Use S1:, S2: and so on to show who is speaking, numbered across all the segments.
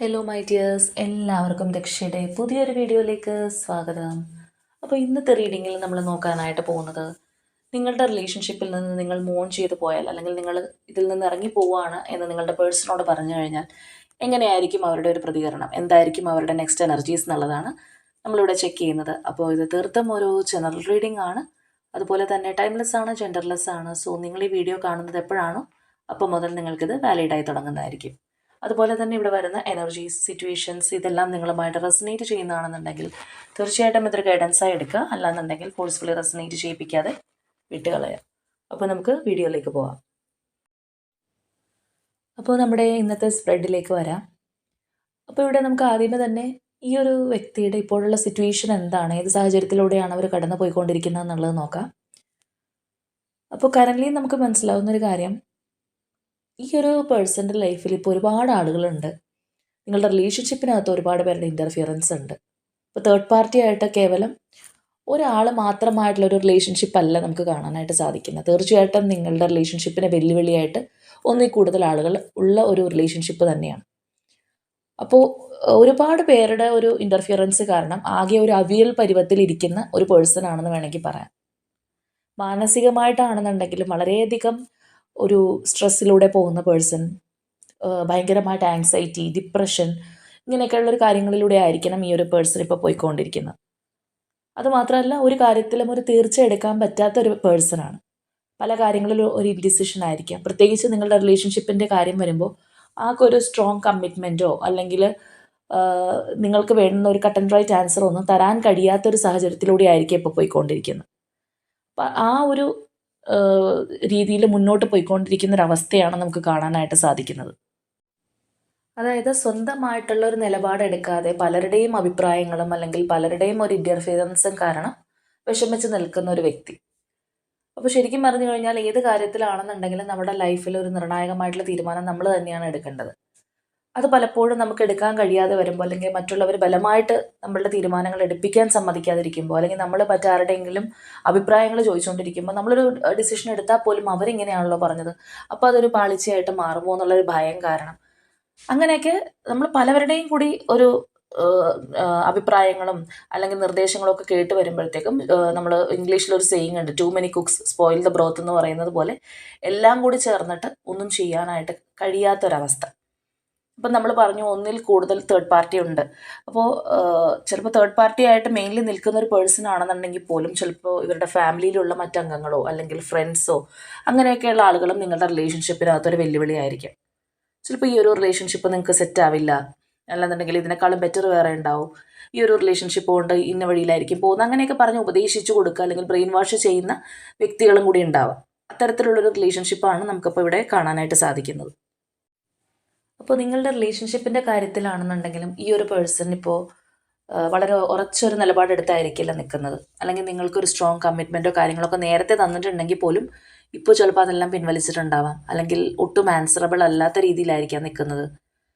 S1: Hello my dears, എല്ലാവർക്കും ദക്ഷയുടെ പുതിയൊരു വീഡിയോയിലേക്ക് സ്വാഗതം. അപ്പോൾ ഇന്നത്തെ റീഡിങ്ങിൽ നമ്മൾ നോക്കാനായിട്ട് പോകുന്നത്, നിങ്ങളുടെ റിലേഷൻഷിപ്പിൽ നിന്ന് നിങ്ങൾ മൂൺ ചെയ്ത് പോയാൽ, അല്ലെങ്കിൽ നിങ്ങൾ ഇതിൽ നിന്ന് ഇറങ്ങി പോവുകയാണ് എന്ന് നിങ്ങളുടെ പേഴ്സണോട് പറഞ്ഞു കഴിഞ്ഞാൽ എങ്ങനെയായിരിക്കും അവരുടെ ഒരു പ്രതികരണം, എന്തായിരിക്കും അവരുടെ നെക്സ്റ്റ് എനർജീസ് എന്നുള്ളതാണ് നമ്മളിവിടെ ചെക്ക് ചെയ്യുന്നത്. അപ്പോൾ ഇത് തീർത്തും ഒരു ജനറൽ റീഡിംഗ് ആണ്, അതുപോലെ തന്നെ ടൈംലെസ് ആണ്, ജെൻഡർലെസ് ആണ്. സോ നിങ്ങൾ ഈ വീഡിയോ കാണുന്നത് എപ്പോഴാണോ അപ്പോൾ മുതൽ നിങ്ങൾക്കിത് വാലിഡായി തുടങ്ങുന്നതായിരിക്കും. അതുപോലെ തന്നെ ഇവിടെ വരുന്ന എനർജീസ്, സിറ്റുവേഷൻസ് ഇതെല്ലാം നിങ്ങളുമായിട്ട് റെസനേറ്റ് ചെയ്യുന്നതാണെന്നുണ്ടെങ്കിൽ തീർച്ചയായിട്ടും ഇതൊരു ഗൈഡൻസായി എടുക്കുക. അല്ലാന്നുണ്ടെങ്കിൽ ഫോഴ്സ്ഫുള്ളി റെസനേറ്റ് ചെയ്യിപ്പിക്കാതെ വിട്ടുകളയാം. അപ്പോൾ നമുക്ക് വീഡിയോയിലേക്ക് പോവാം. അപ്പോൾ നമ്മുടെ ഇന്നത്തെ സ്പ്രെഡിലേക്ക് വരാം. അപ്പോൾ ഇവിടെ നമുക്ക് ആദ്യമേ തന്നെ ഈ ഒരു വ്യക്തിയുടെ ഇപ്പോഴുള്ള സിറ്റുവേഷൻ എന്താണ്, ഏത് സാഹചര്യത്തിലൂടെയാണ് അവർ കടന്നു പോയിക്കൊണ്ടിരിക്കുന്നത് എന്നുള്ളത് നോക്കാം. അപ്പോൾ കറൻ്റ്ലി നമുക്ക് മനസ്സിലാവുന്നൊരു കാര്യം, ഈ ഒരു പേഴ്സൻ്റെ ലൈഫിൽ ഇപ്പോൾ ഒരുപാട് ആളുകളുണ്ട്. നിങ്ങളുടെ റിലേഷൻഷിപ്പിനകത്ത് ഒരുപാട് പേരുടെ ഇൻ്റർഫിയറൻസ് ഉണ്ട്. ഇപ്പോൾ തേർഡ് പാർട്ടി ആയിട്ട് കേവലം ഒരാൾ മാത്രമായിട്ടുള്ള ഒരു റിലേഷൻഷിപ്പ് അല്ല നമുക്ക് കാണാനായിട്ട് സാധിക്കുന്നത്. തീർച്ചയായിട്ടും നിങ്ങളുടെ റിലേഷൻഷിപ്പിനെ വെല്ലുവിളിയായിട്ട് ഒന്നിൽ കൂടുതൽ ആളുകൾ ഉള്ള ഒരു റിലേഷൻഷിപ്പ് തന്നെയാണ്. അപ്പോൾ ഒരുപാട് പേരുടെ ഒരു ഇൻ്റർഫിയറൻസ് കാരണം ആകെ ഒരു അവിയൽ പരുവത്തിൽ ഇരിക്കുന്ന ഒരു പേഴ്സൺ ആണെന്ന് വേണമെങ്കിൽ പറയാം. മാനസികമായിട്ടാണെന്നുണ്ടെങ്കിലും വളരെയധികം ഒരു സ്ട്രെസ്സിലൂടെ പോകുന്ന പേഴ്സൺ, ഭയങ്കരമായിട്ട് ആങ്സൈറ്റി, ഡിപ്രഷൻ, ഇങ്ങനെയൊക്കെയുള്ളൊരു കാര്യങ്ങളിലൂടെ ആയിരിക്കണം ഈ ഒരു പേഴ്സൺ ഇപ്പോൾ പോയിക്കൊണ്ടിരിക്കുന്നത്. അതുമാത്രമല്ല, ഒരു കാര്യത്തിലും ഒരു തീർച്ച എടുക്കാൻ പറ്റാത്ത ഒരു പേഴ്സണാണ്. പല കാര്യങ്ങളിലും ഒരു ഇൻഡിസിഷൻ ആയിരിക്കാം. പ്രത്യേകിച്ച് നിങ്ങളുടെ റിലേഷൻഷിപ്പിൻ്റെ കാര്യം വരുമ്പോൾ ഒരു സ്ട്രോങ് കമ്മിറ്റ്മെൻറ്റോ അല്ലെങ്കിൽ നിങ്ങൾക്ക് വേണ്ടുന്ന ഒരു കട്ട് ആൻഡ് റൈറ്റ് ആൻസർ ഒന്നും തരാൻ കഴിയാത്തൊരു സാഹചര്യത്തിലൂടെ ആയിരിക്കും ഇപ്പോൾ പോയിക്കൊണ്ടിരിക്കുന്നത്. അപ്പം ആ ഒരു രീതിയിൽ മുന്നോട്ട് പോയിക്കൊണ്ടിരിക്കുന്നൊരവസ്ഥയാണ് നമുക്ക് കാണാനായിട്ട് സാധിക്കുന്നത്. അതായത് സ്വന്തമായിട്ടുള്ള ഒരു നിലപാടെടുക്കാതെ പലരുടെയും അഭിപ്രായങ്ങളും അല്ലെങ്കിൽ പലരുടെയും ഒരു ഇൻ്റർഫിയറൻസും കാരണം വിഷമിച്ച് നിൽക്കുന്ന ഒരു വ്യക്തി. അപ്പോൾ ശരിക്കും പറഞ്ഞു കഴിഞ്ഞാൽ ഏത് കാര്യത്തിലാണെന്നുണ്ടെങ്കിലും നമ്മുടെ ലൈഫിൽ ഒരു നിർണായകമായിട്ടുള്ള തീരുമാനം നമ്മൾ തന്നെയാണ് എടുക്കേണ്ടത്. അത് പലപ്പോഴും നമുക്ക് എടുക്കാൻ കഴിയാതെ വരുമ്പോൾ, അല്ലെങ്കിൽ മറ്റുള്ളവർ ബലമായിട്ട് നമ്മളുടെ തീരുമാനങ്ങൾ എടുപ്പിക്കാൻ സമ്മതിക്കാതിരിക്കുമ്പോൾ, അല്ലെങ്കിൽ നമ്മൾ മറ്റാരുടെയെങ്കിലും അഭിപ്രായങ്ങൾ ചോദിച്ചുകൊണ്ടിരിക്കുമ്പോൾ നമ്മളൊരു ഡിസിഷൻ എടുത്താൽ പോലും അവരിങ്ങനെയാണല്ലോ പറഞ്ഞത്, അപ്പോൾ അതൊരു പാളിച്ചയായിട്ട് മാറുമോ എന്നുള്ളൊരു ഭയം കാരണം അങ്ങനെയൊക്കെ നമ്മൾ പലവരുടെയും കൂടി ഒരു അഭിപ്രായങ്ങളും അല്ലെങ്കിൽ നിർദ്ദേശങ്ങളും ഒക്കെ കേട്ട് വരുമ്പോഴത്തേക്കും നമ്മൾ ഇംഗ്ലീഷിലൊരു സെയിങ് ഉണ്ട്, too many cooks spoil the broth എന്ന് പറയുന്നത് പോലെ എല്ലാം കൂടി ചേർന്നിട്ട് ഒന്നും ചെയ്യാനായിട്ട് കഴിയാത്തൊരവസ്ഥ. ഇപ്പം നമ്മൾ പറഞ്ഞു ഒന്നിൽ കൂടുതൽ തേർഡ് പാർട്ടി ഉണ്ട്. അപ്പോൾ ചിലപ്പോൾ തേർഡ് പാർട്ടി ആയിട്ട് മെയിൻലി നിൽക്കുന്ന ഒരു പേഴ്സൺ ആണെന്നുണ്ടെങ്കിൽ പോലും ചിലപ്പോൾ ഇവരുടെ ഫാമിലിയിലുള്ള മറ്റംഗങ്ങളോ അല്ലെങ്കിൽ ഫ്രണ്ട്സോ അങ്ങനെയൊക്കെയുള്ള ആളുകളും നിങ്ങളുടെ റിലേഷൻഷിപ്പിനകത്തൊരു വെല്ലുവിളിയായിരിക്കും. ചിലപ്പോൾ ഈ ഒരു റിലേഷൻഷിപ്പ് നിങ്ങൾക്ക് സെറ്റ് ആവില്ല, അല്ലെന്നുണ്ടെങ്കിൽ ഇതിനേക്കാളും ബെറ്റർ വേറെ ഉണ്ടാവും, ഈ ഒരു റിലേഷൻഷിപ്പ് കൊണ്ട് ഇന്ന വഴിയിലായിരിക്കും പോകുന്നത്, അങ്ങനെയൊക്കെ പറഞ്ഞ് ഉപദേശിച്ചു കൊടുക്കുക അല്ലെങ്കിൽ ബ്രെയിൻ വാഷ് ചെയ്യുന്ന വ്യക്തികളും കൂടി ഉണ്ടാവാം. അത്തരത്തിലുള്ളൊരു റിലേഷൻഷിപ്പാണ് നമുക്കിപ്പോൾ ഇവിടെ കാണാനായിട്ട് സാധിക്കുന്നത്. അപ്പോൾ നിങ്ങളുടെ റിലേഷൻഷിപ്പിൻ്റെ കാര്യത്തിലാണെന്നുണ്ടെങ്കിലും ഈ ഒരു പേഴ്സൺ ഇപ്പോൾ വളരെ ഉറച്ചൊരു നിലപാടെടുത്തായിരിക്കില്ല നിൽക്കുന്നത്. അല്ലെങ്കിൽ നിങ്ങൾക്കൊരു സ്ട്രോങ് കമ്മിറ്റ്മെൻറ്റോ കാര്യങ്ങളൊക്കെ നേരത്തെ തന്നിട്ടുണ്ടെങ്കിൽ പോലും ഇപ്പോൾ ചിലപ്പോൾ അതെല്ലാം പിൻവലിച്ചിട്ടുണ്ടാവാം, അല്ലെങ്കിൽ ഒട്ടും ആൻസറബിൾ അല്ലാത്ത രീതിയിലായിരിക്കാം നിൽക്കുന്നത്.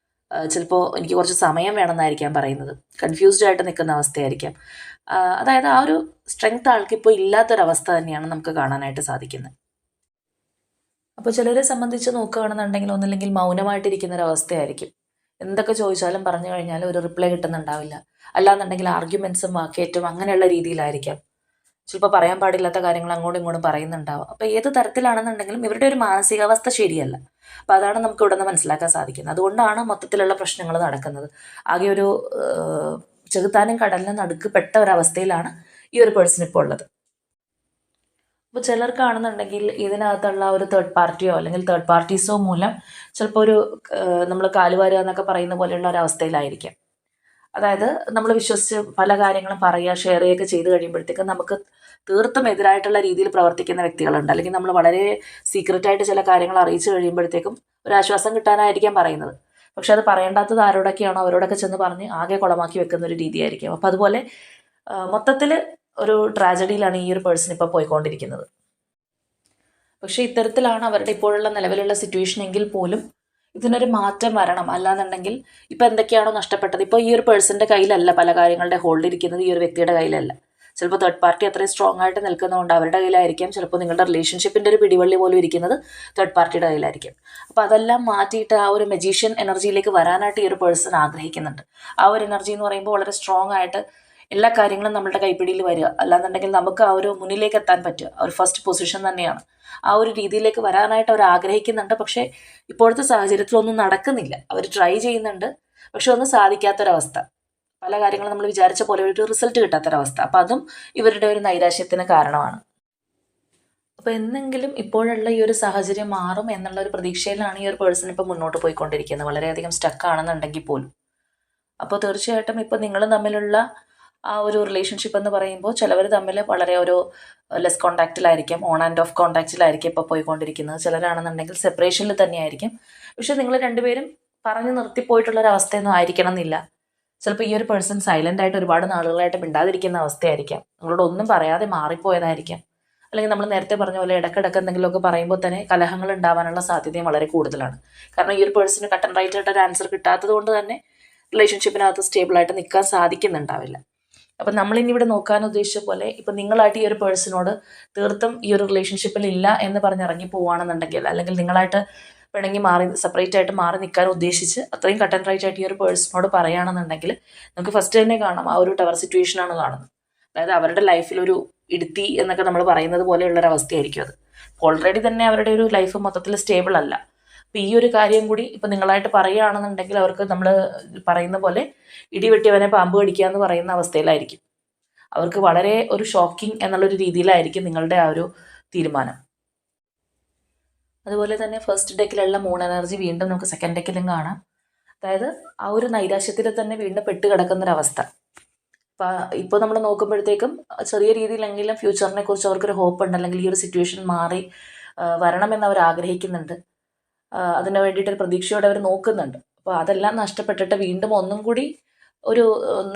S1: ചിലപ്പോൾ എനിക്ക് കുറച്ച് സമയം വേണമെന്നായിരിക്കാം പറയുന്നത്. കൺഫ്യൂസ്ഡ് ആയിട്ട് നിൽക്കുന്ന അവസ്ഥയായിരിക്കാം. അതായത് ആ ഒരു സ്ട്രെങ്ത് ആൾക്കിപ്പോൾ ഇല്ലാത്തൊരവസ്ഥ തന്നെയാണ് നമുക്ക് കാണാനായിട്ട് സാധിക്കുന്നത്. അപ്പോൾ ചിലരെ സംബന്ധിച്ച് നോക്കുകയാണെന്നുണ്ടെങ്കിൽ ഒന്നില്ലെങ്കിൽ മൗനമായിട്ടിരിക്കുന്നൊരവസ്ഥയായിരിക്കും. എന്തൊക്കെ ചോദിച്ചാലും പറഞ്ഞു കഴിഞ്ഞാൽ ഒരു റിപ്ലൈ കിട്ടുന്നുണ്ടാവില്ല. അല്ലാന്നുണ്ടെങ്കിൽ ആർഗ്യുമെൻസും വാക്കേറ്റവും അങ്ങനെയുള്ള രീതിയിലായിരിക്കാം. ചിലപ്പോൾ പറയാൻ പാടില്ലാത്ത കാര്യങ്ങൾ അങ്ങോട്ടും ഇങ്ങോട്ടും പറയുന്നുണ്ടാവും. അപ്പോൾ ഏത് തരത്തിലാണെന്നുണ്ടെങ്കിലും ഇവരുടെ ഒരു മാനസികാവസ്ഥ ശരിയല്ല. അപ്പോൾ അതാണ് നമുക്ക് ഇവിടെ നിന്ന് മനസ്സിലാക്കാൻ സാധിക്കുന്നത്. അതുകൊണ്ടാണ് മൊത്തത്തിലുള്ള പ്രശ്നങ്ങൾ നടക്കുന്നത്. ആകെ ഒരു ചെകുത്താനും കടലിനും നടുക്ക് പെട്ട ഒരവസ്ഥയിലാണ് ഈ ഒരു പേഴ്സൺ ഇപ്പോൾ ഉള്ളത്. അപ്പോൾ ചിലർക്കാണെന്നുണ്ടെങ്കിൽ ഇതിനകത്തുള്ള ഒരു തേർഡ് പാർട്ടിയോ അല്ലെങ്കിൽ തേർഡ് പാർട്ടീസോ മൂലം ചിലപ്പോൾ ഒരു നമ്മൾ കാലുവാരുക എന്നൊക്കെ പറയുന്ന പോലെയുള്ള ഒരു അവസ്ഥയിലായിരിക്കാം. അതായത് നമ്മൾ വിശ്വസിച്ച് പല കാര്യങ്ങളും പറയുക, ഷെയർ ചെയ്യുകയൊക്കെ ചെയ്ത് കഴിയുമ്പോഴത്തേക്കും നമുക്ക് തീർത്തും എതിരായിട്ടുള്ള രീതിയിൽ പ്രവർത്തിക്കുന്ന വ്യക്തികളുണ്ട്. അല്ലെങ്കിൽ നമ്മൾ വളരെ സീക്രട്ടായിട്ട് ചില കാര്യങ്ങൾ അറിയിച്ചു കഴിയുമ്പോഴത്തേക്കും ഒരു ആശ്വാസം കിട്ടാനായിരിക്കാം പറയുന്നത്. പക്ഷെ അത് പറയേണ്ടാത്തത് ആരോടൊക്കെയാണോ അവരോടൊക്കെ ചെന്ന് പറഞ്ഞ് ആകെ കുളമാക്കി വെക്കുന്ന ഒരു രീതിയായിരിക്കും. അപ്പോൾ അതുപോലെ മൊത്തത്തിൽ ഒരു ട്രാജഡിയിലാണ് ഈ ഒരു പേഴ്സൺ ഇപ്പോൾ പോയിക്കൊണ്ടിരിക്കുന്നത്. പക്ഷേ ഇത്തരത്തിലാണ് അവരുടെ ഇപ്പോഴുള്ള നിലവിലുള്ള സിറ്റുവേഷൻ എങ്കിൽ പോലും ഇതിനൊരു മാറ്റം വരണം. അല്ലാന്നുണ്ടെങ്കിൽ ഇപ്പോൾ എന്തൊക്കെയാണോ നഷ്ടപ്പെട്ടത്, ഇപ്പോൾ ഈ ഒരു പേഴ്സൻ്റെ കയ്യിലല്ല പല കാര്യങ്ങളുടെ ഹോൾഡ് ഇരിക്കുന്നത്, ഈ ഒരു വ്യക്തിയുടെ കയ്യിലല്ല. ചിലപ്പോൾ തേർഡ് പാർട്ടി അത്രയും സ്ട്രോങ് ആയിട്ട് നിൽക്കുന്നതുകൊണ്ട് അവരുടെ കയ്യിലായിരിക്കാം, ചിലപ്പോൾ നിങ്ങളുടെ റിലേഷൻഷിപ്പിൻ്റെ ഒരു പിടിവള്ളി പോലും ഇരിക്കുന്നത് തേർഡ് പാർട്ടിയുടെ കയ്യിലായിരിക്കും. അപ്പോൾ അതെല്ലാം മാറ്റിയിട്ട് ആ ഒരു മജീഷ്യൻ എനർജിയിലേക്ക് വരാനായിട്ട് ഈ ഒരു പേഴ്സൺ ആഗ്രഹിക്കുന്നുണ്ട്. ആ ഒരു എനർജി എന്ന് പറയുമ്പോൾ വളരെ സ്ട്രോങ് ആയിട്ട് എല്ലാ കാര്യങ്ങളും നമ്മളുടെ കൈപ്പിടിയിൽ വരിക, അല്ലാന്നുണ്ടെങ്കിൽ നമുക്ക് ആ ഒരു മുന്നിലേക്ക് എത്താൻ പറ്റുക, ആ ഒരു ഫസ്റ്റ് പൊസിഷൻ തന്നെയാണ്. ആ ഒരു രീതിയിലേക്ക് വരാനായിട്ട് അവർ ആഗ്രഹിക്കുന്നുണ്ട്. പക്ഷേ ഇപ്പോഴത്തെ സാഹചര്യത്തിലൊന്നും നടക്കുന്നില്ല. അവർ ട്രൈ ചെയ്യുന്നുണ്ട്, പക്ഷെ ഒന്നും സാധിക്കാത്തൊരവസ്ഥ. പല കാര്യങ്ങളും നമ്മൾ വിചാരിച്ച പോലെ ഒരു റിസൾട്ട് കിട്ടാത്തൊരവസ്ഥ. അപ്പം അതും ഇവരുടെ ഒരു നൈരാശ്യത്തിന് കാരണമാണ്. അപ്പോൾ എന്നെങ്കിലും ഇപ്പോഴുള്ള ഈ ഒരു സാഹചര്യം മാറും എന്നുള്ള ഒരു പ്രതീക്ഷയിലാണ് ഈ ഒരു പേഴ്സൺ ഇപ്പോൾ മുന്നോട്ട് പോയിക്കൊണ്ടിരിക്കുന്നത്, വളരെയധികം സ്റ്റക്ക് ആണെന്നുണ്ടെങ്കിൽ പോലും. അപ്പോൾ തീർച്ചയായിട്ടും ഇപ്പോൾ നിങ്ങൾ തമ്മിലുള്ള ആ ഒരു റിലേഷൻഷിപ്പ് എന്ന് പറയുമ്പോൾ ചിലവർ തമ്മിൽ വളരെ ഒരു ലെസ് കോണ്ടാക്റ്റിലായിരിക്കും, ഓൺ ആൻഡ് ഓഫ് കോണ്ടാക്റ്റിലായിരിക്കും ഇപ്പോൾ പോയിക്കൊണ്ടിരിക്കുന്നത്. ചിലരാണെന്നുണ്ടെങ്കിൽ സെപ്പറേഷനിൽ തന്നെയായിരിക്കും. പക്ഷെ നിങ്ങൾ രണ്ടുപേരും പറഞ്ഞു നിർത്തിപ്പോയിട്ടുള്ളൊരവസ്ഥയൊന്നും ആയിരിക്കണം എന്നില്ല. ചിലപ്പോൾ ഈ ഒരു പേഴ്സൺ സൈലൻ്റ് ആയിട്ട് ഒരുപാട് നാളുകളായിട്ട് മിണ്ടാതിരിക്കുന്ന അവസ്ഥയായിരിക്കാം, നിങ്ങളോട് ഒന്നും പറയാതെ മാറിപ്പോയതായിരിക്കാം. അല്ലെങ്കിൽ നമ്മൾ നേരത്തെ പറഞ്ഞ പോലെ ഇടയ്ക്കിടയ്ക്ക് എന്തെങ്കിലുമൊക്കെ പറയുമ്പോൾ തന്നെ കലഹങ്ങൾ ഉണ്ടാവാനുള്ള സാധ്യതയും വളരെ കൂടുതലാണ്. കാരണം ഈ ഒരു പേഴ്സണ് കട്ട് ആൻഡ് റൈറ്റ് ആയിട്ട് ഒരു ആൻസർ കിട്ടാത്തത് കൊണ്ട് തന്നെ റിലേഷൻഷിപ്പിനകത്ത് സ്റ്റേബിളായിട്ട് നിൽക്കാൻ സാധിക്കുന്നുണ്ടാവില്ല. അപ്പം നമ്മളിനി ഇവിടെ നോക്കാൻ ഉദ്ദേശിച്ച പോലെ ഇപ്പം നിങ്ങളായിട്ട് ഈ ഒരു പേഴ്സണോട് തീർത്തും ഈ ഒരു റിലേഷൻഷിപ്പിൽ ഇല്ല എന്ന് പറഞ്ഞിറങ്ങി പോവുകയാണെന്നുണ്ടെങ്കിൽ, അല്ലെങ്കിൽ നിങ്ങളായിട്ട് പിണങ്ങി മാറി സെപ്പറേറ്റ് ആയിട്ട് മാറി നിൽക്കാൻ ഉദ്ദേശിച്ച് അത്രയും കട്ട് ആൻഡ് റൈറ്റ് ആയിട്ട് ഈ ഒരു പേഴ്സണോട് പറയുകയാണെന്നുണ്ടെങ്കിൽ നമുക്ക് ഫസ്റ്റ് തന്നെ കാണാം ആ ഒരു ടവർ സിറ്റുവേഷനാണ് കാണുന്നത്. അതായത് അവരുടെ ലൈഫിലൊരു ഇടുത്തി എന്നൊക്കെ നമ്മൾ പറയുന്നത് പോലെയുള്ളൊരവസ്ഥയായിരിക്കും അത്. ഓൾറെഡി തന്നെ അവരുടെ ഒരു ലൈഫ് മൊത്തത്തിൽ സ്റ്റേബിൾ അല്ല. അപ്പം ഈ ഒരു കാര്യം കൂടി ഇപ്പം നിങ്ങളായിട്ട് പറയുകയാണെന്നുണ്ടെങ്കിൽ അവർക്ക് നമ്മൾ പറയുന്ന പോലെ ഇടിവെട്ടിയവനെ പാമ്പ് കടിക്കുക എന്ന് പറയുന്ന അവസ്ഥയിലായിരിക്കും. അവർക്ക് വളരെ ഒരു ഷോക്കിംഗ് എന്നുള്ളൊരു രീതിയിലായിരിക്കും നിങ്ങളുടെ ആ ഒരു തീരുമാനം. അതുപോലെ തന്നെ ഫസ്റ്റ് ഡെക്കിലുള്ള മൂൺ എനർജി വീണ്ടും നമുക്ക് സെക്കൻഡ് ഡെക്കിലും കാണാം. അതായത് ആ ഒരു നൈരാശ്യത്തിൽ തന്നെ വീണ്ടും പെട്ട് കിടക്കുന്നൊരവസ്ഥ. അപ്പം ഇപ്പോൾ നമ്മൾ നോക്കുമ്പോഴത്തേക്കും ചെറിയ രീതിയിലെങ്കിലും ഫ്യൂച്ചറിനെ കുറിച്ച് അവർക്കൊരു ഹോപ്പ് ഉണ്ട്, അല്ലെങ്കിൽ ഈ ഒരു സിറ്റുവേഷൻ മാറി വരണമെന്ന് അവർ ആഗ്രഹിക്കുന്നുണ്ട്. അതിന് വേണ്ടിയിട്ടൊരു പ്രതീക്ഷയോടെ അവർ നോക്കുന്നുണ്ട്. അപ്പോൾ അതെല്ലാം നഷ്ടപ്പെട്ടിട്ട് വീണ്ടും ഒന്നും കൂടി ഒരു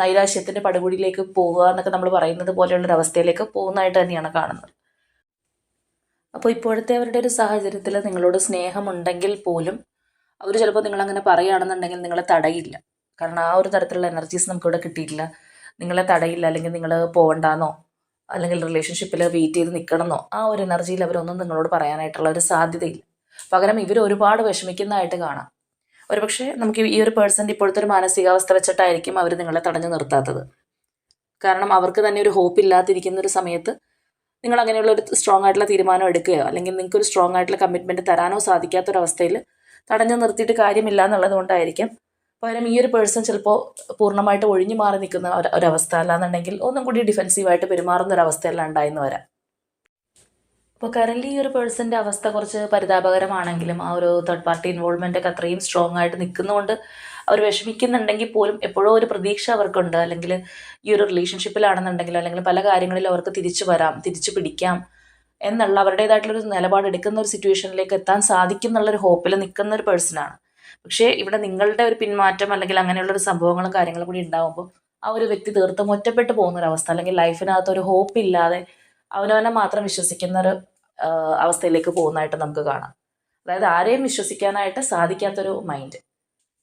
S1: നൈരാശ്യത്തിൻ്റെ പടുകുഴിയിലേക്ക് പോവുക എന്നൊക്കെ നമ്മൾ പറയുന്നത് പോലെയുള്ളൊരവസ്ഥയിലേക്ക് പോകുന്നതായിട്ട് തന്നെയാണ് കാണുന്നത്. അപ്പോൾ ഇപ്പോഴത്തെ അവരുടെ ഒരു സാഹചര്യത്തിൽ നിങ്ങളോട് സ്നേഹമുണ്ടെങ്കിൽ പോലും അവർ ചിലപ്പോൾ നിങ്ങളങ്ങനെ പറയുകയാണെന്നുണ്ടെങ്കിൽ നിങ്ങളെ തടയില്ല. കാരണം ആ ഒരു തരത്തിലുള്ള എനർജീസ് നമുക്കിവിടെ കിട്ടിയിട്ടില്ല. നിങ്ങളെ തടയില്ല, അല്ലെങ്കിൽ നിങ്ങൾ പോകണ്ടെന്നോ അല്ലെങ്കിൽ റിലേഷൻഷിപ്പിൽ വെയിറ്റ് ചെയ്ത് നിൽക്കണമെന്നോ ആ ഒരു എനർജിയിൽ അവരൊന്നും നിങ്ങളോട് പറയാനായിട്ടുള്ള ഒരു സാധ്യതയില്ല. പകരം ഇവർ ഒരുപാട് വിഷമിക്കുന്നതായിട്ട് കാണാം. ഒരുപക്ഷെ നമുക്ക് ഈ ഒരു പേഴ്സൻ്റെ ഇപ്പോഴത്തെ ഒരു മാനസികാവസ്ഥ വെച്ചിട്ടായിരിക്കും അവർ നിങ്ങളെ തടഞ്ഞു നിർത്താത്തത്. കാരണം അവർക്ക് തന്നെ ഒരു ഹോപ്പ് ഇല്ലാതിരിക്കുന്ന ഒരു സമയത്ത് നിങ്ങൾ അങ്ങനെയുള്ള ഒരു സ്ട്രോങ് ആയിട്ടുള്ള തീരുമാനം എടുക്കുകയോ അല്ലെങ്കിൽ നിങ്ങൾക്ക് ഒരു സ്ട്രോങ് ആയിട്ടുള്ള കമ്മിറ്റ്മെൻറ്റ് തരാനോ സാധിക്കാത്തൊരവസ്ഥയിൽ തടഞ്ഞു നിർത്തിയിട്ട് കാര്യമില്ല എന്നുള്ളത് കൊണ്ടായിരിക്കും. പകരം ഈ ഒരു പേഴ്സൺ ചിലപ്പോൾ പൂർണ്ണമായിട്ട് ഒഴിഞ്ഞു മാറി നിൽക്കുന്ന ഒരവസ്ഥ, അല്ലാന്നുണ്ടെങ്കിൽ ഒന്നും കൂടി ഡിഫെൻസീവായിട്ട് പെരുമാറുന്ന ഒരവസ്ഥയെല്ലാം ഉണ്ടായെന്ന് വരാം. അപ്പോൾ കറൻലി ഈ ഒരു പേഴ്സൻ്റെ അവസ്ഥ കുറച്ച് പരിതാപകരമാണെങ്കിലും ആ ഒരു തേർഡ് പാർട്ടി ഇൻവോൾവ്മെൻ്റ് ഒക്കെ അത്രയും സ്ട്രോങ് ആയിട്ട് നിൽക്കുന്നതുകൊണ്ട് അവർ വിഷമിക്കുന്നുണ്ടെങ്കിൽ പോലും എപ്പോഴും ഒരു പ്രതീക്ഷ അവർക്കുണ്ട്. അല്ലെങ്കിൽ ഈ ഒരു റിലേഷൻഷിപ്പിലാണെന്നുണ്ടെങ്കിൽ അല്ലെങ്കിൽ പല കാര്യങ്ങളിലും അവർക്ക് തിരിച്ചു വരാം, തിരിച്ചു പിടിക്കാം എന്നുള്ള അവരുടേതായിട്ടുള്ളൊരു നിലപാടെടുക്കുന്ന ഒരു സിറ്റുവേഷനിലേക്ക് എത്താൻ സാധിക്കും എന്നുള്ളൊരു ഹോപ്പിൽ നിൽക്കുന്ന ഒരു പേഴ്സണാണ്. പക്ഷേ ഇവിടെ നിങ്ങളുടെ ഒരു പിന്മാറ്റം അല്ലെങ്കിൽ അങ്ങനെയുള്ളൊരു സംഭവങ്ങളും കാര്യങ്ങളും കൂടി ഉണ്ടാകുമ്പോൾ ആ ഒരു വ്യക്തി തീർത്തും ഒറ്റപ്പെട്ടു പോകുന്നൊരവസ്ഥ, അല്ലെങ്കിൽ ലൈഫിനകത്ത് ഒരു ഹോപ്പ് ഇല്ലാതെ അവനവനെ മാത്രം വിശ്വസിക്കുന്ന ഒരു അവസ്ഥയിലേക്ക് പോകുന്നതായിട്ട് നമുക്ക് കാണാം. അതായത് ആരെയും വിശ്വസിക്കാനായിട്ട് സാധിക്കാത്തൊരു മൈൻഡ്.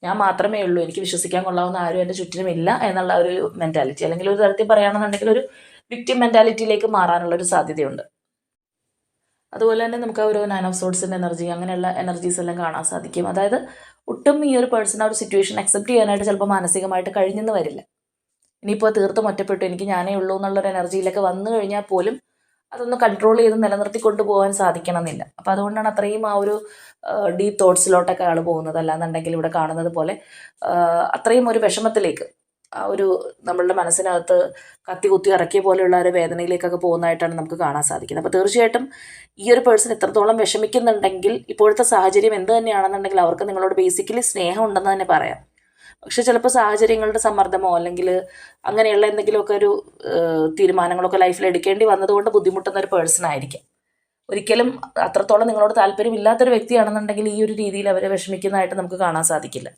S1: ഞാൻ മാത്രമേ ഉള്ളൂ, എനിക്ക് വിശ്വസിക്കാൻ കൊള്ളാവുന്ന ആരും എൻ്റെ ചുറ്റിനും ഇല്ല എന്നുള്ള ഒരു മെൻറ്റാലിറ്റി, അല്ലെങ്കിൽ ഒരു തരത്തിൽ പറയുകയാണെന്നുണ്ടെങ്കിൽ ഒരു വിക്ടിം മെൻറ്റാലിറ്റിയിലേക്ക് മാറാനുള്ളൊരു സാധ്യതയുണ്ട്. അതുപോലെ തന്നെ നമുക്ക് ആ ഒരു 9 ഓഫ് സോർഡ്സിൻ്റെ എനർജി, അങ്ങനെയുള്ള എനർജീസ് എല്ലാം കാണാൻ സാധിക്കും. അതായത് ഒട്ടും ഈ ഒരു പേഴ്സൺ ആ ഒരു സിറ്റുവേഷൻ അക്സെപ്റ്റ് ചെയ്യാനായിട്ട് ചിലപ്പോൾ മാനസികമായിട്ട് കഴിഞ്ഞെന്ന് വരില്ല. ഇനിയിപ്പോൾ തീർത്തും ഒറ്റപ്പെട്ടു, എനിക്ക് ഞാനേ ഉള്ളൂ എന്നുള്ളൊരു എനർജിയിലൊക്കെ വന്നു കഴിഞ്ഞാൽ പോലും അതൊന്ന് കൺട്രോൾ ചെയ്ത് നിലനിർത്തി കൊണ്ടുപോകാൻ സാധിക്കണമെന്നില്ല. അപ്പോൾ അതുകൊണ്ടാണ് അത്രയും ആ ഒരു ഡീപ്പ് തോട്ട്സിലോട്ടൊക്കെ ആൾ പോകുന്നത്. അല്ലാന്നുണ്ടെങ്കിൽ ഇവിടെ കാണുന്നത് പോലെ അത്രയും ഒരു വിഷമത്തിലേക്ക്, ആ ഒരു നമ്മളുടെ മനസ്സിനകത്ത് കത്തി കുത്തി ഇറക്കിയ പോലെയുള്ള ഒരു വേദനയിലേക്കൊക്കെ പോകുന്നതായിട്ടാണ് നമുക്ക് കാണാൻ സാധിക്കുന്നത്. അപ്പോൾ തീർച്ചയായിട്ടും ഈ ഒരു പേഴ്സൺ എത്രത്തോളം വിഷമിക്കുന്നുണ്ടെങ്കിൽ ഇപ്പോഴത്തെ സാഹചര്യം എന്ത് തന്നെയാണെന്നുണ്ടെങ്കിൽ അവർക്ക് നിങ്ങളോട് ബേസിക്കലി സ്നേഹം ഉണ്ടെന്ന് തന്നെ പറയാം. പക്ഷെ ചിലപ്പോൾ സാഹചര്യങ്ങളുടെ സമ്മർദ്ദമോ അല്ലെങ്കിൽ അങ്ങനെയുള്ള എന്തെങ്കിലുമൊക്കെ ഒരു തീരുമാനങ്ങളൊക്കെ ലൈഫിൽ എടുക്കേണ്ടി വന്നതുകൊണ്ട് ബുദ്ധിമുട്ടുന്ന ഒരു പേഴ്സൺ ആയിരിക്കും. ഒരിക്കലും അത്രത്തോളം നിങ്ങളോട് താല്പര്യമില്ലാത്തൊരു വ്യക്തിയാണെന്നുണ്ടെങ്കിൽ ഈ ഒരു രീതിയിൽ അവരെ വിഷമിക്കുന്നതായിട്ട് നമുക്ക് കാണാൻ സാധിക്കില്ല.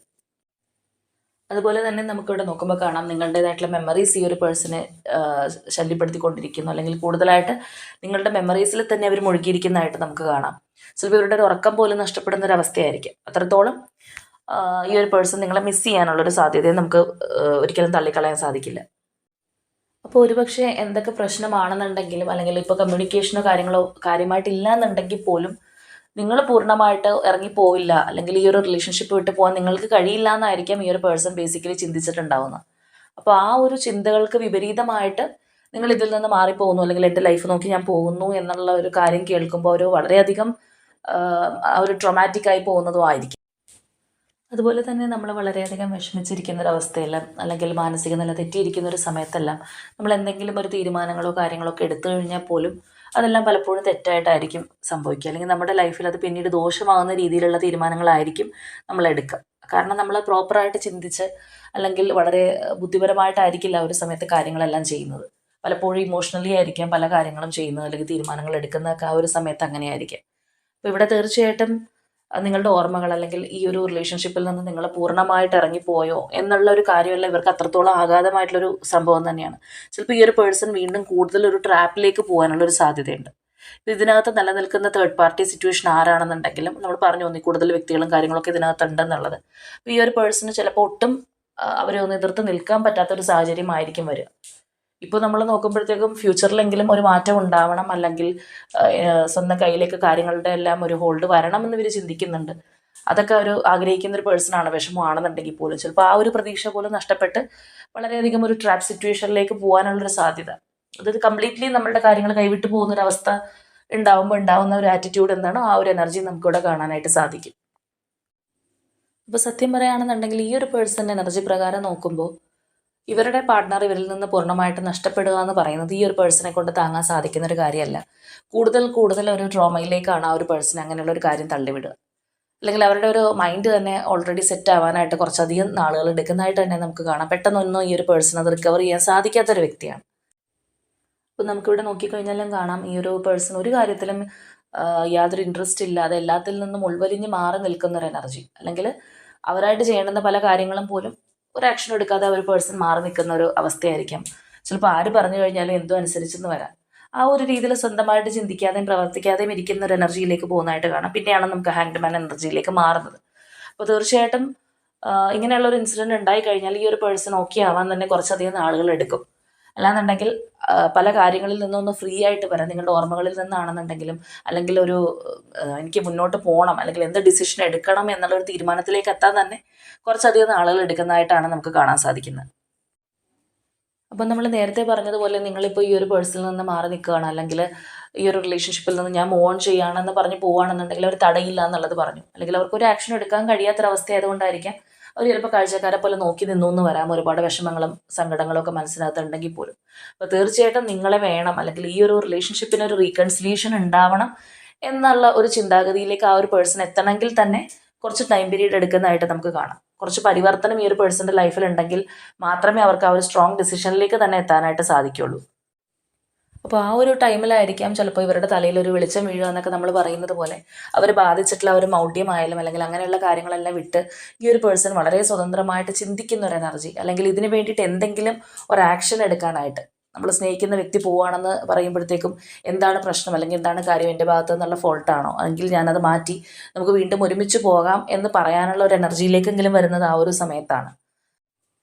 S1: അതുപോലെ തന്നെ നമുക്കിവിടെ നോക്കുമ്പോൾ കാണാം നിങ്ങളുടേതായിട്ടുള്ള മെമ്മറീസ് ഈ ഒരു പേഴ്സണെ ശല്യപ്പെടുത്തിക്കൊണ്ടിരിക്കുന്നു, അല്ലെങ്കിൽ കൂടുതലായിട്ട് നിങ്ങളുടെ മെമ്മറീസിൽ തന്നെ അവർ മുഴുകിയിരിക്കുന്നതായിട്ട് നമുക്ക് കാണാം. ചിലപ്പോൾ ഇവരുടെ ഒരു ഉറക്കം പോലും നഷ്ടപ്പെടുന്ന ഒരു അവസ്ഥയായിരിക്കും. അത്രത്തോളം ഈ ഒരു പേഴ്സൺ നിങ്ങളെ മിസ് ചെയ്യാനുള്ളൊരു സാധ്യതയെ നമുക്ക് ഒരിക്കലും തള്ളിക്കളയാൻ സാധിക്കില്ല. അപ്പോൾ ഒരുപക്ഷെ എന്തൊക്കെ പ്രശ്നമാണെന്നുണ്ടെങ്കിലും അല്ലെങ്കിൽ ഇപ്പോൾ കമ്മ്യൂണിക്കേഷനോ കാര്യങ്ങളോ കാര്യമായിട്ടില്ല എന്നുണ്ടെങ്കിൽ പോലും നിങ്ങൾ പൂർണ്ണമായിട്ട് ഇറങ്ങിപ്പോവില്ല, അല്ലെങ്കിൽ ഈ ഒരു റിലേഷൻഷിപ്പ് വിട്ട് പോകാൻ നിങ്ങൾക്ക് കഴിയില്ല എന്നായിരിക്കാം ഈ ഒരു പേഴ്സൺ ബേസിക്കലി ചിന്തിച്ചിട്ടുണ്ടാവുന്നത്. അപ്പോൾ ആ ഒരു ചിന്തകൾക്ക് വിപരീതമായിട്ട് നിങ്ങൾ ഇതിൽ നിന്ന് മാറിപ്പോകുന്നു, അല്ലെങ്കിൽ എൻ്റെ ലൈഫ് നോക്കി ഞാൻ പോകുന്നു എന്നുള്ള ഒരു കാര്യം കേൾക്കുമ്പോൾ ഒരു വളരെയധികം ആ ഒരു ട്രോമാറ്റിക് ആയി പോകുന്നതും ആയിരിക്കും. അതുപോലെ തന്നെ നമ്മൾ വളരെയധികം വിഷമിച്ചിരിക്കുന്ന ഒരു അവസ്ഥയെല്ലാം, അല്ലെങ്കിൽ മാനസിക നില തെറ്റിയിരിക്കുന്ന ഒരു സമയത്തെല്ലാം നമ്മൾ എന്തെങ്കിലും ഒരു തീരുമാനങ്ങളോ കാര്യങ്ങളോ ഒക്കെ എടുത്തു കഴിഞ്ഞാൽ പോലും അതെല്ലാം പലപ്പോഴും തെറ്റായിട്ടായിരിക്കും സംഭവിക്കുക, അല്ലെങ്കിൽ നമ്മുടെ ലൈഫിൽ അത് പിന്നീട് ദോഷമാകുന്ന രീതിയിലുള്ള തീരുമാനങ്ങളായിരിക്കും നമ്മൾ എടുക്കുക. കാരണം നമ്മൾ പ്രോപ്പറായിട്ട് ചിന്തിച്ച് അല്ലെങ്കിൽ വളരെ ബുദ്ധിപരമായിട്ടായിരിക്കില്ല ആ ഒരു സമയത്ത് കാര്യങ്ങളെല്ലാം ചെയ്യുന്നത്. പലപ്പോഴും ഇമോഷണലി ആയിരിക്കാം പല കാര്യങ്ങളും ചെയ്യുന്നത്, അല്ലെങ്കിൽ തീരുമാനങ്ങൾ എടുക്കുന്നതൊക്കെ ആ ഒരു സമയത്ത് അങ്ങനെയായിരിക്കാം. അപ്പോൾ ഇവിടെ തീർച്ചയായിട്ടും നിങ്ങളുടെ ഓർമ്മകൾ, അല്ലെങ്കിൽ ഈ ഒരു റിലേഷൻഷിപ്പിൽ നിന്ന് നിങ്ങൾ പൂർണ്ണമായിട്ട് ഇറങ്ങിപ്പോയോ എന്നുള്ള ഒരു കാര്യമല്ല ഇവർക്ക് അത്രത്തോളം ആഘാതമായിട്ടുള്ളൊരു സംഭവം തന്നെയാണ്. ചിലപ്പോൾ ഈ ഒരു പേഴ്സൺ വീണ്ടും കൂടുതൽ ഒരു ട്രാപ്പിലേക്ക് പോകാനുള്ളൊരു സാധ്യതയുണ്ട്. ഇതിനകത്ത് നിലനിൽക്കുന്ന തേർഡ് പാർട്ടി സിറ്റുവേഷൻ ആരാണെന്നുണ്ടെങ്കിലും നമ്മൾ പറഞ്ഞു തോന്നി കൂടുതൽ വ്യക്തികളും കാര്യങ്ങളൊക്കെ ഇതിനകത്ത് ഉണ്ടെന്നുള്ളത്. അപ്പോൾ ഈ ഒരു പേഴ്സണ് ചിലപ്പോൾ ഒട്ടും അവരെ ഒന്ന് എതിർത്ത് നിൽക്കാൻ പറ്റാത്തൊരു സാഹചര്യമായിരിക്കും വരിക. ഇപ്പോൾ നമ്മൾ നോക്കുമ്പോഴത്തേക്കും ഫ്യൂച്ചറിലെങ്കിലും ഒരു മാറ്റം ഉണ്ടാവണം, അല്ലെങ്കിൽ സ്വന്തം കയ്യിലേക്ക് കാര്യങ്ങളുടെ എല്ലാം ഒരു ഹോൾഡ് വരണമെന്ന് ഇവർ ചിന്തിക്കുന്നുണ്ട്. അതൊക്കെ ഒരു ആഗ്രഹിക്കുന്ന ഒരു പേഴ്സണാണ്, വിഷമമാണെന്നുണ്ടെങ്കിൽ പോലും ചിലപ്പോൾ ആ ഒരു പ്രതീക്ഷ പോലും നഷ്ടപ്പെട്ട് വളരെയധികം ഒരു ട്രാപ്പ് സിറ്റുവേഷനിലേക്ക് പോകാനുള്ളൊരു സാധ്യത. അതായത് കംപ്ലീറ്റ്ലി നമ്മളുടെ കാര്യങ്ങൾ കൈവിട്ട് പോകുന്നൊരവസ്ഥ ഉണ്ടാവുമ്പോൾ ഉണ്ടാവുന്ന ഒരു ആറ്റിറ്റ്യൂഡ് എന്താണോ ആ ഒരു എനർജി നമുക്കിവിടെ കാണാനായിട്ട് സാധിക്കും. ഇപ്പോൾ സത്യം പറയുകയാണെന്നുണ്ടെങ്കിൽ ഈ ഒരു പേഴ്സൺ എനർജി പ്രകാരം നോക്കുമ്പോൾ ഇവരുടെ പാർട്ട്ണർ ഇവരിൽ നിന്ന് പൂർണ്ണമായിട്ട് നഷ്ടപ്പെടുക എന്ന് പറയുന്നത് ഈ ഒരു പേഴ്സണെ കൊണ്ട് താങ്ങാൻ സാധിക്കുന്ന ഒരു കാര്യമല്ല. കൂടുതൽ ഒരു ട്രോമയിലേക്കാണ് ആ ഒരു പേഴ്സൺ അങ്ങനെയുള്ള ഒരു കാര്യം തള്ളിവിടുക. അല്ലെങ്കിൽ അവരുടെ ഒരു മൈൻഡ് തന്നെ ഓൾറെഡി സെറ്റ് ആവാനായിട്ട് കുറച്ചധികം നാളുകൾ എടുക്കുന്നതായിട്ട് തന്നെ നമുക്ക് കാണാം. പെട്ടെന്നൊന്നും ഈ ഒരു പേഴ്സൺ അത് റിക്കവർ ചെയ്യാൻ സാധിക്കാത്തൊരു വ്യക്തിയാണ്. അപ്പോൾ നമുക്കിവിടെ നോക്കിക്കഴിഞ്ഞാലും കാണാം ഈ ഒരു പേഴ്സൺ ഒരു കാര്യത്തിലും യാതൊരു ഇൻട്രസ്റ്റ് ഇല്ലാതെ എല്ലാത്തിൽ നിന്നും ഉൾവലിഞ്ഞ് മാറി നിൽക്കുന്ന ഒരു എനർജി, അല്ലെങ്കിൽ അവരായിട്ട് ചെയ്യേണ്ടുന്ന പല കാര്യങ്ങളും പോലും ഒരു ആക്ഷൻ എടുക്കാതെ ഒരു പേഴ്സൺ മാറി നിൽക്കുന്ന ഒരു അവസ്ഥയായിരിക്കാം. ചിലപ്പോൾ ആര് പറഞ്ഞു കഴിഞ്ഞാലും എന്തോ അനുസരിച്ചെന്ന് വരാം. ആ ഒരു രീതിയിൽ സ്വന്തമായിട്ട് ചിന്തിക്കാതെയും പ്രവർത്തിക്കാതെയും ഇരിക്കുന്ന ഒരു എനർജിയിലേക്ക് പോകുന്നതായിട്ട് കാണാം. പിന്നെയാണ് നമുക്ക് ഹാങ്ഡ് മാൻ എനർജിയിലേക്ക് മാറുന്നത്. അപ്പോൾ തീർച്ചയായിട്ടും ഇങ്ങനെയുള്ള ഒരു ഇൻസിഡൻറ്റ് ഉണ്ടായി കഴിഞ്ഞാൽ ഈ ഒരു പേഴ്സൺ ഓക്കെ ആവാൻ തന്നെ കുറച്ചധികം നാളുകൾ എടുക്കും. അല്ലാന്നുണ്ടെങ്കിൽ പല കാര്യങ്ങളിൽ നിന്നൊന്ന് ഫ്രീ ആയിട്ട് വരാം, നിങ്ങളുടെ ഓർമ്മകളിൽ നിന്നാണെന്നുണ്ടെങ്കിലും, അല്ലെങ്കിൽ ഒരു എനിക്ക് മുന്നോട്ട് പോകണം, അല്ലെങ്കിൽ എന്ത് ഡിസിഷൻ എടുക്കണം എന്നുള്ളൊരു തീരുമാനത്തിലേക്ക് എത്താൻ തന്നെ കുറച്ചധികം നാളുകൾ എടുക്കുന്നതായിട്ടാണ് നമുക്ക് കാണാൻ സാധിക്കുന്നത്. അപ്പം നമ്മൾ നേരത്തെ പറഞ്ഞതുപോലെ നിങ്ങളിപ്പോൾ ഈ ഒരു പേഴ്സണിൽ നിന്ന് മാറി നിൽക്കുകയാണ്, അല്ലെങ്കിൽ ഈ ഒരു റിലേഷൻഷിപ്പിൽ നിന്ന് ഞാൻ മൂവ് ഓൺ ചെയ്യുകയാണെന്ന് പറഞ്ഞ് പോവുകയാണെന്നുണ്ടെങ്കിൽ അവർ തടയില്ല എന്നുള്ളത് പറഞ്ഞു, അല്ലെങ്കിൽ അവർക്കൊരു ആക്ഷൻ എടുക്കാൻ കഴിയാത്തൊരവസ്ഥ ആയതുകൊണ്ടായിരിക്കാം അവർ ചിലപ്പോൾ കാഴ്ചക്കാരെ പോലെ നോക്കി നിന്നു എന്ന് വരാം. ഒരുപാട് വിഷമങ്ങളും സങ്കടങ്ങളും ഒക്കെ മനസ്സിനകത്തുണ്ടെങ്കിൽ പോലും. അപ്പോൾ തീർച്ചയായിട്ടും നിങ്ങളെ വേണം, അല്ലെങ്കിൽ ഈ ഒരു റിലേഷൻഷിപ്പിന് ഒരു റീകൺസിലിയേഷൻ ഉണ്ടാവണം എന്നുള്ള ഒരു ചിന്താഗതിയിലേക്ക് ആ ഒരു പേഴ്സൺ എത്തണമെങ്കിൽ തന്നെ കുറച്ച് ടൈം പീരീഡ് എടുക്കുന്നതായിട്ട് നമുക്ക് കാണാം. കുറച്ച് പരിവർത്തനം ഈ ഒരു പേഴ്സൻ്റെ ലൈഫിൽ ഉണ്ടെങ്കിൽ മാത്രമേ അവർക്ക് ആ ഒരു സ്ട്രോങ് ഡിസിഷനിലേക്ക് തന്നെ എത്താനായിട്ട് സാധിക്കുള്ളൂ. അപ്പോൾ ആ ഒരു ടൈമിലായിരിക്കാം ചിലപ്പോൾ ഇവരുടെ തലയിൽ ഒരു വെളിച്ചം വീഴുക എന്നൊക്കെ നമ്മൾ പറയുന്നത് പോലെ അവർ ബാധിച്ചിട്ടുള്ള ഒരു മൗഢ്യമായാലും അല്ലെങ്കിൽ അങ്ങനെയുള്ള കാര്യങ്ങളെല്ലാം വിട്ട് ഈ ഒരു പേഴ്സൺ വളരെ സ്വതന്ത്രമായിട്ട് ചിന്തിക്കുന്ന ഒരു എനർജി, അല്ലെങ്കിൽ ഇതിന് വേണ്ടിയിട്ട് എന്തെങ്കിലും ഒരു ആക്ഷൻ എടുക്കാനായിട്ട് നമ്മൾ സ്നേഹിക്കുന്ന വ്യക്തി പോവുകയാണെന്ന് പറയുമ്പോഴത്തേക്കും എന്താണ് പ്രശ്നം, അല്ലെങ്കിൽ എന്താണ് കാര്യം, എൻ്റെ ഭാഗത്തു നിന്നുള്ള ഫോൾട്ടാണോ, അല്ലെങ്കിൽ ഞാനത് മാറ്റി നമുക്ക് വീണ്ടും ഒരുമിച്ച് പോകാം എന്ന് പറയാനുള്ള ഒരു എനർജിയിലേക്കെങ്കിലും വരുന്നത് ആ ഒരു സമയത്താണ്.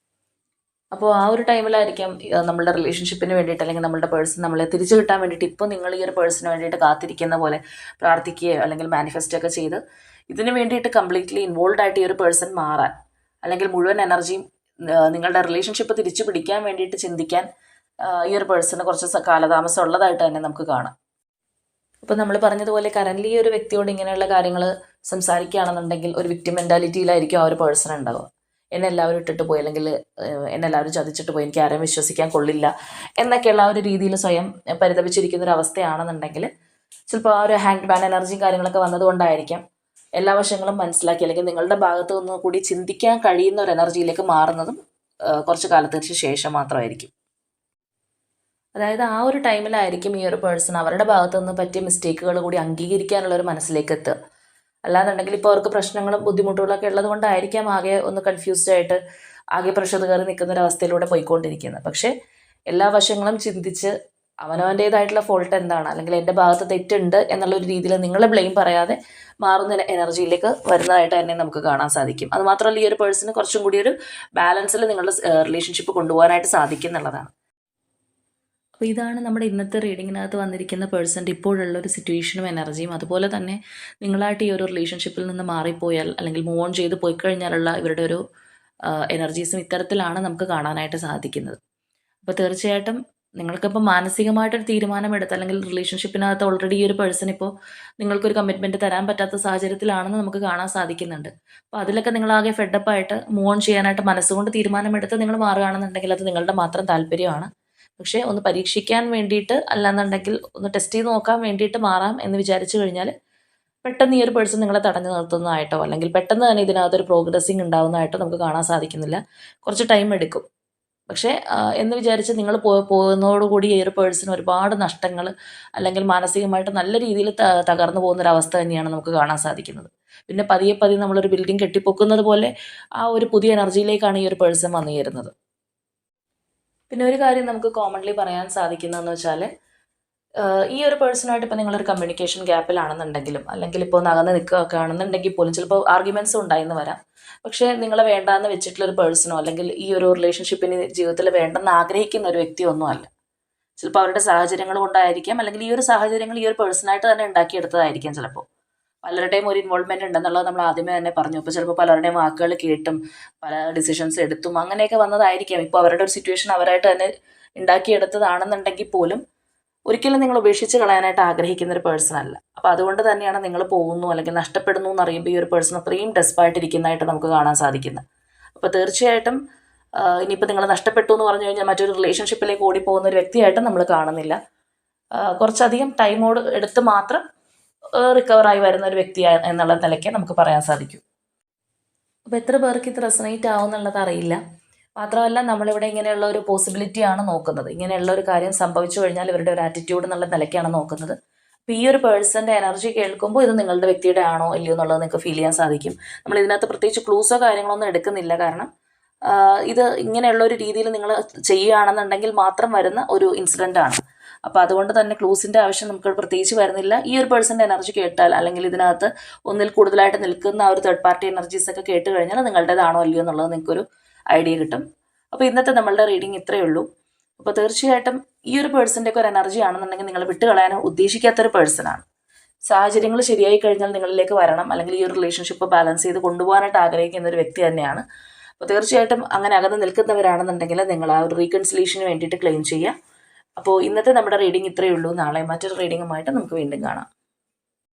S1: അപ്പോൾ ആ ഒരു ടൈമിലായിരിക്കാം നമ്മളുടെ റിലേഷൻഷിപ്പിന് വേണ്ടിയിട്ട്, അല്ലെങ്കിൽ നമ്മളുടെ പേഴ്സൺ നമ്മളെ തിരിച്ചു കിട്ടാൻ വേണ്ടിയിട്ട് ഇപ്പോൾ നിങ്ങൾ ഈ ഒരു പേഴ്സണിന് വേണ്ടിയിട്ട് കാത്തിരിക്കുന്ന പോലെ പ്രാർത്ഥിക്കുകയോ അല്ലെങ്കിൽ മാനിഫെസ്റ്റ് ഒക്കെ ചെയ്ത് ഇതിന് വേണ്ടിയിട്ട് കംപ്ലീറ്റ്ലി ഇൻവോൾവ് ആയിട്ട് ഈ ഒരു പേഴ്സൺ മാറാൻ, അല്ലെങ്കിൽ മുഴുവൻ എനർജിയും നിങ്ങളുടെ റിലേഷൻഷിപ്പ് തിരിച്ചു പിടിക്കാൻ വേണ്ടിയിട്ട് ചിന്തിക്കാൻ ഈ ഒരു പേഴ്സണ് കുറച്ച് കാലതാമസം ഉള്ളതായിട്ട് തന്നെ നമുക്ക് കാണാം. ഇപ്പോൾ നമ്മൾ പറഞ്ഞതുപോലെ കറൻ്റ്ലി ഈ ഒരു വ്യക്തിയോട് ഇങ്ങനെയുള്ള കാര്യങ്ങൾ സംസാരിക്കുകയാണെന്നുണ്ടെങ്കിൽ ഒരു വിക്ടിം മെൻറ്റാലിറ്റിയിലായിരിക്കും ആ ഒരു പേഴ്സൺ ഉണ്ടാവുക. എന്നെ എല്ലാവരും ഇട്ടിട്ട് പോയി, അല്ലെങ്കിൽ എന്നെ എല്ലാവരും ചതിച്ചിട്ട് പോയി, എനിക്ക് ആരെയും വിശ്വസിക്കാൻ കൊള്ളില്ല എന്നൊക്കെയുള്ള ആ ഒരു രീതിയിൽ സ്വയം പരിതപിച്ചിരിക്കുന്ന ഒരു അവസ്ഥയാണെന്നുണ്ടെങ്കിൽ ചിലപ്പോൾ ആ ഒരു ഹാൻഡ് ബാൻ എനർജിയും കാര്യങ്ങളൊക്കെ വന്നതുകൊണ്ടായിരിക്കാം എല്ലാ വശങ്ങളും മനസ്സിലാക്കി, അല്ലെങ്കിൽ നിങ്ങളുടെ ഭാഗത്തു നിന്ന് കൂടി ചിന്തിക്കാൻ കഴിയുന്ന ഒരു എനർജിയിലേക്ക് മാറുന്നതും കുറച്ച് കാലത്തിന് ശേഷം മാത്രമായിരിക്കും. അതായത് ആ ഒരു ടൈമിലായിരിക്കും ഈ ഒരു പേഴ്സൺ അവരുടെ ഭാഗത്തു നിന്ന് പറ്റിയ മിസ്റ്റേക്കുകൾ കൂടി അംഗീകരിക്കാനുള്ള ഒരു മനസ്സിലേക്ക് എത്തുക. അല്ലാന്നുണ്ടെങ്കിൽ ഇപ്പോൾ അവർക്ക് പ്രശ്നങ്ങളും ബുദ്ധിമുട്ടുകളൊക്കെ ഉള്ളത് കൊണ്ടായിരിക്കാം ആകെ ഒന്ന് കൺഫ്യൂസ്ഡ് ആയിട്ട് ആകെ പ്രഷർ കയറി നിൽക്കുന്ന ഒരു അവസ്ഥയിലൂടെ പോയിക്കൊണ്ടിരിക്കുന്നത്. പക്ഷേ എല്ലാ വശങ്ങളും ചിന്തിച്ച് അവനവൻ്റേതായിട്ടുള്ള ഫോൾട്ട് എന്താണ്, അല്ലെങ്കിൽ എൻ്റെ ഭാഗത്ത് തെറ്റുണ്ട് എന്നുള്ളൊരു രീതിയിൽ നിങ്ങളെ ബ്ലെയിം പറയാതെ മാറുന്ന എനർജിയിലേക്ക് വരുന്നതായിട്ട് തന്നെ നമുക്ക് കാണാൻ സാധിക്കും. അതുമാത്രമല്ല ഈ ഒരു പേഴ്സണ് കുറച്ചും കൂടി ഒരു ബാലൻസിൽ നിങ്ങളുടെ റിലേഷൻഷിപ്പ് കൊണ്ടുപോകാനായിട്ട് സാധിക്കും എന്നുള്ളതാണ്. അപ്പോൾ ഇതാണ് നമ്മുടെ ഇന്നത്തെ റീഡിങ്ങിനകത്ത് വന്നിരിക്കുന്ന പേഴ്സൻ്റെ ഇപ്പോഴുള്ള ഒരു സിറ്റുവേഷനും എനർജിയും. അതുപോലെ തന്നെ നിങ്ങളായിട്ട് ഈ ഒരു റിലേഷൻഷിപ്പിൽ നിന്ന് മാറിപ്പോയാൽ അല്ലെങ്കിൽ മൂവ് ഓൺ ചെയ്ത് പോയി കഴിഞ്ഞാലുള്ള ഇവരുടെ ഒരു എനർജീസും ഇത്തരത്തിലാണ് നമുക്ക് കാണാനായിട്ട് സാധിക്കുന്നത്. അപ്പോൾ തീർച്ചയായിട്ടും നിങ്ങൾക്കിപ്പോൾ മാനസികമായിട്ടൊരു തീരുമാനമെടുത്ത് അല്ലെങ്കിൽ റിലേഷൻഷിപ്പിനകത്ത് ഓൾറെഡി ഈ ഒരു പേഴ്സൺ ഇപ്പോൾ നിങ്ങൾക്കൊരു കമ്മിറ്റ്മെൻറ്റ് തരാൻ പറ്റാത്ത സാഹചര്യത്തിലാണെന്ന് നമുക്ക് കാണാൻ സാധിക്കുന്നുണ്ട്. അപ്പോൾ അതിലൊക്കെ നിങ്ങളാകെ ഫെഡപ്പായിട്ട് മൂവ് ഓൺ ചെയ്യാനായിട്ട് മനസ്സുകൊണ്ട് തീരുമാനമെടുത്ത് നിങ്ങൾ മാറുകയാണെന്നുണ്ടെങ്കിൽ അത് നിങ്ങളുടെ മാത്രം താല്പര്യമാണ്. പക്ഷേ ഒന്ന് പരീക്ഷിക്കാൻ വേണ്ടിയിട്ട് അല്ലാന്നുണ്ടെങ്കിൽ ഒന്ന് ടെസ്റ്റ് ചെയ്ത് നോക്കാൻ വേണ്ടിയിട്ട് മാറാം എന്ന് വിചാരിച്ചു കഴിഞ്ഞാൽ പെട്ടെന്ന് ഈ ഒരു പേഴ്സൺ നിങ്ങളെ തടഞ്ഞു നിർത്തുന്നതായിട്ടോ അല്ലെങ്കിൽ പെട്ടെന്ന് തന്നെ ഇതിനകത്തൊരു പ്രോഗ്രസ്സിങ് ഉണ്ടാകുന്നതായിട്ടോ നമുക്ക് കാണാൻ സാധിക്കുന്നില്ല. കുറച്ച് ടൈം എടുക്കും. പക്ഷേ എന്ന് വിചാരിച്ച് നിങ്ങൾ പോകുന്നതോടുകൂടി ഈ ഒരു പേഴ്സൺ ഒരുപാട് നഷ്ടങ്ങൾ അല്ലെങ്കിൽ മാനസികമായിട്ട് നല്ല രീതിയിൽ തകർന്നു പോകുന്നൊരവസ്ഥ തന്നെയാണ് നമുക്ക് കാണാൻ സാധിക്കുന്നത്. പിന്നെ പതിയെ പതിയെ നമ്മളൊരു ബിൽഡിംഗ് കെട്ടിപ്പൊക്കുന്നത് പോലെ ആ ഒരു പുതിയ എനർജിയിലേക്കാണ് ഈ ഒരു പേഴ്സൺ വന്നു ചേരുന്നത്. പിന്നെ ഒരു കാര്യം നമുക്ക് കോമൺലി പറയാൻ സാധിക്കുന്നതെന്ന് വെച്ചാൽ ഈ ഒരു പേഴ്സണായിട്ട് ഇപ്പോൾ നിങ്ങളൊരു കമ്മ്യൂണിക്കേഷൻ ഗ്യാപ്പിലാണെന്നുണ്ടെങ്കിലും അല്ലെങ്കിൽ ഇപ്പോൾ നകന്ന് നിൽക്കുകയൊക്കെ ആണെന്നുണ്ടെങ്കിൽ പോലും ചിലപ്പോൾ ആർഗ്യുമെൻറ്റ്സ് ഉണ്ടായിന്ന് വരാം. പക്ഷേ നിങ്ങളെ വേണ്ടാന്ന് വെച്ചിട്ടുള്ളൊരു പേഴ്സണോ അല്ലെങ്കിൽ ഈ ഒരു റിലേഷൻഷിപ്പിന് ജീവിതത്തിൽ വേണ്ടെന്ന് ആഗ്രഹിക്കുന്ന ഒരു വ്യക്തിയൊന്നും അല്ല. ചിലപ്പോൾ അവരുടെ സാഹചര്യങ്ങൾ കൊണ്ടായിരിക്കാം, അല്ലെങ്കിൽ ഈ ഒരു സാഹചര്യങ്ങൾ ഈ ഒരു പേഴ്സണായിട്ട് തന്നെ ഉണ്ടാക്കിയെടുത്തതായിരിക്കാം. ചിലപ്പോൾ പലരുടെയും ഒരു ഇൻവോൾവ്മെൻറ്റ് ഉണ്ടെന്നുള്ളത് നമ്മൾ ആദ്യമേ തന്നെ പറഞ്ഞു. ഇപ്പോൾ ചിലപ്പോൾ പലരുടെയും വാക്കുകൾ കേട്ടും പല ഡിസിഷൻസ് എടുത്തും അങ്ങനെയൊക്കെ വന്നതായിരിക്കാം. ഇപ്പോൾ അവരുടെ ഒരു സിറ്റുവേഷൻ അവരായിട്ട് തന്നെ ഉണ്ടാക്കിയെടുത്തതാണെന്നുണ്ടെങ്കിൽ പോലും ഒരിക്കലും നിങ്ങൾ ഉപേക്ഷിച്ച് കളയാനായിട്ട് ആഗ്രഹിക്കുന്ന ഒരു പേഴ്സൺ അല്ല. അപ്പോൾ അതുകൊണ്ട് തന്നെയാണ് നിങ്ങൾ പോകുന്നു അല്ലെങ്കിൽ നഷ്ടപ്പെടുന്നു എന്ന് അറിയുമ്പോൾ ഈ ഒരു പേഴ്സൺ അത്രയും ഡെസ്പായിട്ടിരിക്കുന്നതായിട്ട് നമുക്ക് കാണാൻ സാധിക്കുന്നത്. അപ്പോൾ തീർച്ചയായിട്ടും ഇനിയിപ്പോൾ നിങ്ങൾ നഷ്ടപ്പെട്ടു എന്ന് പറഞ്ഞു കഴിഞ്ഞാൽ മറ്റൊരു റിലേഷൻഷിപ്പിലേക്ക് ഓടിപ്പോകുന്ന ഒരു വ്യക്തിയായിട്ട് നമ്മൾ കാണുന്നില്ല. കുറച്ചധികം ടൈമോട് എടുത്ത് മാത്രം റിക്കവറായി വരുന്ന ഒരു വ്യക്തി എന്നുള്ള നിലയ്ക്ക് നമുക്ക് പറയാൻ സാധിക്കും. അപ്പോൾ എത്ര പേർക്ക് ഇത് റെസണേറ്റ് ആവും എന്നുള്ളത് അറിയില്ല. മാത്രമല്ല നമ്മളിവിടെ ഇങ്ങനെയുള്ള ഒരു പോസിബിലിറ്റിയാണ് നോക്കുന്നത്. ഇങ്ങനെയുള്ള ഒരു കാര്യം സംഭവിച്ചു കഴിഞ്ഞാൽ ഇവരുടെ ഒരു ആറ്റിറ്റ്യൂഡ് എന്നുള്ള നിലയ്ക്കാണ് നോക്കുന്നത്. അപ്പോൾ ഈ ഒരു പേഴ്സൻ്റെ എനർജി കേൾക്കുമ്പോൾ ഇത് നിങ്ങളുടെ വ്യക്തിയുടെ ആണോ ഇല്ലയോ എന്നുള്ളത് നിങ്ങൾക്ക് ഫീൽ ചെയ്യാൻ സാധിക്കും. നമ്മൾ ഇതിനകത്ത് പ്രത്യേകിച്ച് ക്ലൂസോ കാര്യങ്ങളൊന്നും എടുക്കുന്നില്ല. കാരണം ഇത് ഇങ്ങനെയുള്ള ഒരു രീതിയിൽ നിങ്ങൾ ചെയ്യുകയാണെന്നുണ്ടെങ്കിൽ മാത്രം വരുന്ന ഒരു ഇൻസിഡൻ്റ് ആണ്. അപ്പോൾ അതുകൊണ്ട് തന്നെ ക്ലൂസിൻ്റെ ആവശ്യം നമുക്ക് പ്രത്യേകിച്ച് വരുന്നില്ല. ഈ ഒരു പേഴ്സൻ്റെ എനർജി കേട്ടാൽ അല്ലെങ്കിൽ ഇതിനകത്ത് ഒന്നിൽ കൂടുതലായിട്ട് നിൽക്കുന്ന ആ ഒരു തേർഡ് പാർട്ടി എനർജീസ് ഒക്കെ കേട്ട് കഴിഞ്ഞാൽ നിങ്ങളുടേതാണോ അല്ലയോ എന്നുള്ളത് നിങ്ങൾക്കൊരു ഐഡിയ കിട്ടും. അപ്പോൾ ഇന്നത്തെ നമ്മളുടെ റീഡിങ് ഇത്രയേ ഉള്ളൂ. അപ്പോൾ തീർച്ചയായിട്ടും ഈ ഒരു പേഴ്സൻ്റെ ഒക്കെ ഒരു എനർജി ആണെന്നുണ്ടെങ്കിൽ നിങ്ങൾ വിട്ടുകളയാൻ ഉദ്ദേശിക്കാത്തൊരു പേഴ്സണാണ്. സാഹചര്യങ്ങൾ ശരിയായി കഴിഞ്ഞാൽ നിങ്ങളിലേക്ക് വരണം, അല്ലെങ്കിൽ ഈ ഒരു റിലേഷൻഷിപ്പ് ബാലൻസ് ചെയ്ത് കൊണ്ടുപോകാനായിട്ട് ആഗ്രഹിക്കുന്ന ഒരു വ്യക്തി തന്നെയാണ്. അപ്പോൾ തീർച്ചയായിട്ടും അങ്ങനെ അകന്ന് നിൽക്കുന്നവരാണെന്നുണ്ടെങ്കിൽ നിങ്ങൾ ആ ഒരു റീകൺസിലേഷന് വേണ്ടിയിട്ട് ക്ലെയിം ചെയ്യുക. അപ്പോൾ ഇന്നത്തെ നമ്മുടെ റീഡിങ് ഇത്രയേ ഉള്ളൂ. നാളെ മറ്റൊരു റീഡിങ്ങുമായിട്ട് നമുക്ക് വീണ്ടും കാണാം.